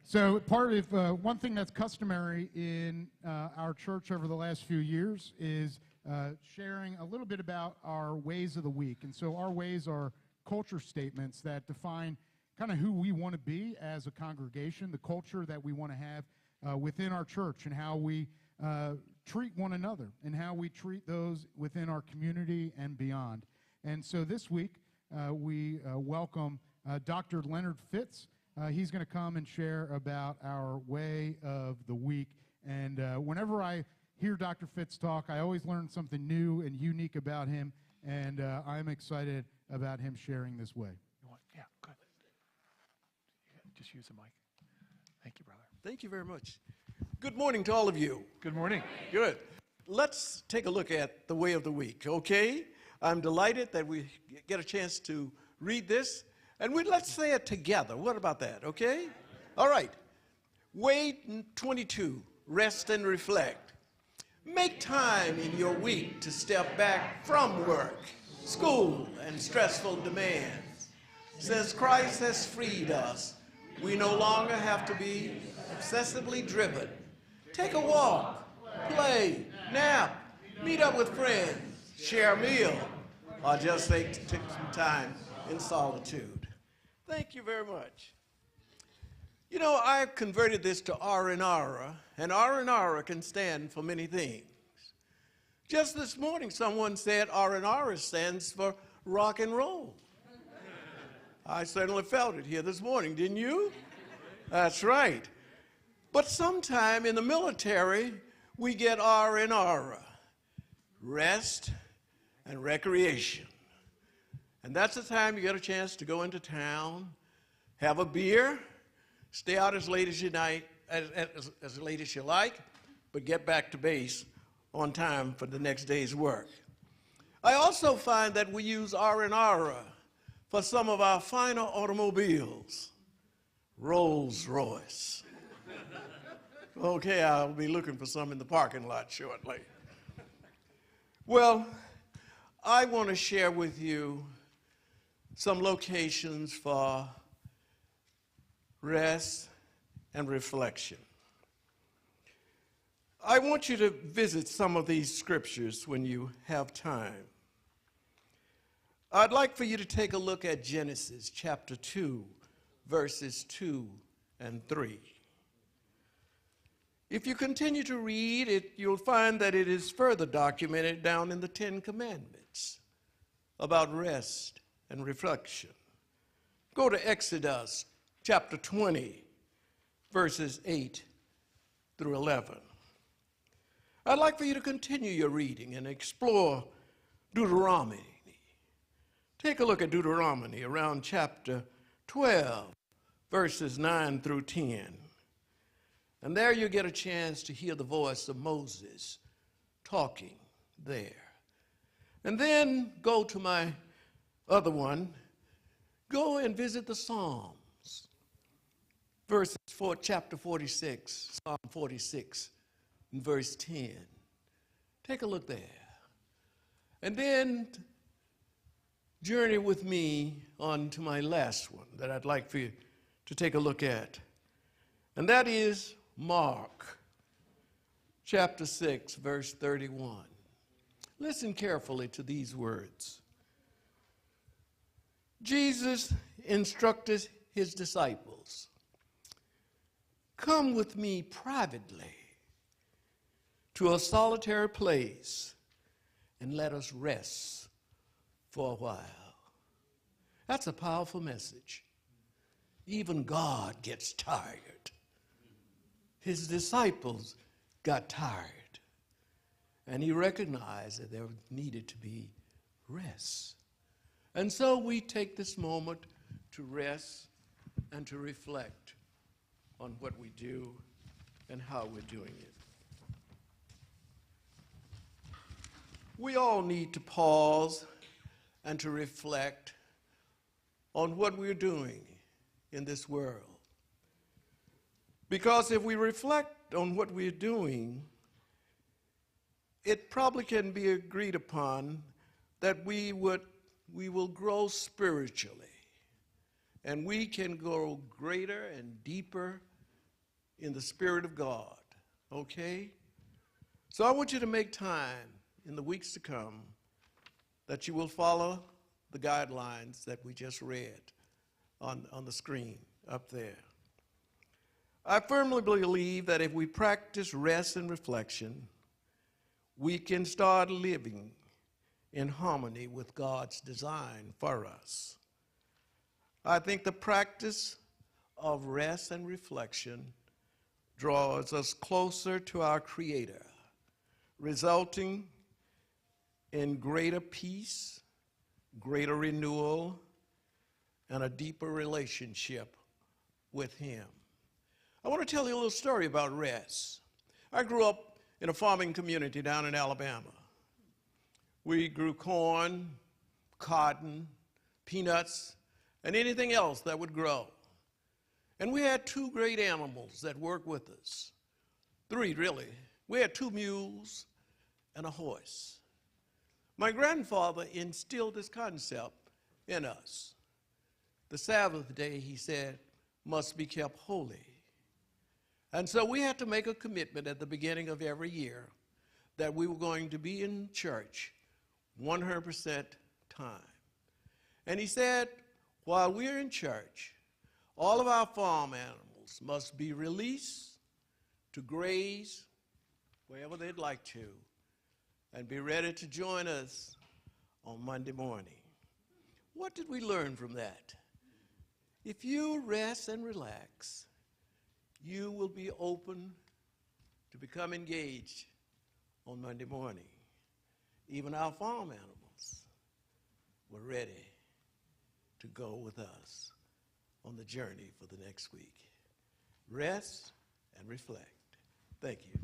So part of one thing that's customary in our church over the last few years is sharing a little bit about our ways of the week. And so our ways are culture statements that define kind of who we want to be as a congregation, the culture that we want to have within our church, and how we treat one another, and how we treat those within our community and beyond. And so this week, we welcome Dr. Leonard Fitz. He's going to come and share about our way of the week. And whenever I hear Dr. Fitz talk, I always learn something new and unique about him, and I'm excited about him sharing this way. Yeah, good. Just use the mic. Thank you, brother. Thank you very much. Good morning to all of you. Good morning. Good. Let's take a look at the way of the week, okay? I'm delighted that we get a chance to read this. And let's say it together. What about that, okay? All right. Way 22, rest and reflect. Make time in your week to step back from work, school, and stressful demands. Since Christ has freed us, we no longer have to be obsessively driven. Take a walk, play, nap, meet up with friends, share a meal, or just take some time in solitude. Thank you very much. You know, I've converted this to R&R, and R&R can stand for many things. Just this morning, someone said R&R stands for rock and roll. I certainly felt it here this morning, didn't you? That's right. But sometime in the military, we get R&R, rest and recreation. And that's the time you get a chance to go into town, have a beer, stay out as late as you like, but get back to base on time for the next day's work. I also find that we use R&R for some of our finer automobiles, Rolls Royce. Okay, I'll be looking for some in the parking lot shortly. Well, I want to share with you some locations for rest and reflection. I want you to visit some of these scriptures when you have time. I'd like for you to take a look at Genesis chapter 2, verses 2 and 3. If you continue to read it, you'll find that it is further documented down in the Ten Commandments about rest and reflection. Go to Exodus chapter 20, verses 8 through 11. I'd like for you to continue your reading and explore Deuteronomy. Take a look at Deuteronomy around chapter 12, verses 9 through 10. And there you get a chance to hear the voice of Moses talking there. And then go to my other one, go and visit the Psalms, chapter 46, Psalm 46, and verse 10. Take a look there. And then journey with me on to my last one that I'd like for you to take a look at. And that is Mark, chapter 6, verse 31. Listen carefully to these words. Jesus instructed his disciples, "Come with me privately to a solitary place and let us rest for a while." That's a powerful message. Even God gets tired. His disciples got tired, and he recognized that there needed to be rest. And so we take this moment to rest and to reflect on what we do and how we're doing it. We all need to pause and to reflect on what we're doing in this world. Because if we reflect on what we're doing, it probably can be agreed upon that we will grow spiritually, and we can grow greater and deeper in the Spirit of God, okay? So I want you to make time in the weeks to come that you will follow the guidelines that we just read on the screen up there. I firmly believe that if we practice rest and reflection, we can start living in harmony with God's design for us. I think the practice of rest and reflection draws us closer to our Creator, resulting in greater peace, greater renewal, and a deeper relationship with Him. I want to tell you a little story about rest. I grew up in a farming community down in Alabama. We grew corn, cotton, peanuts, and anything else that would grow. And we had two great animals that worked with us. Three, really. We had 2 mules and a horse. My grandfather instilled this concept in us. The Sabbath day, he said, must be kept holy. And so we had to make a commitment at the beginning of every year that we were going to be in church 100% time. And he said, while we're in church, all of our farm animals must be released to graze wherever they'd like to and be ready to join us on Monday morning. What did we learn from that? If you rest and relax, you will be open to become engaged on Monday morning. Even our farm animals were ready to go with us on the journey for the next week. Rest and reflect. Thank you.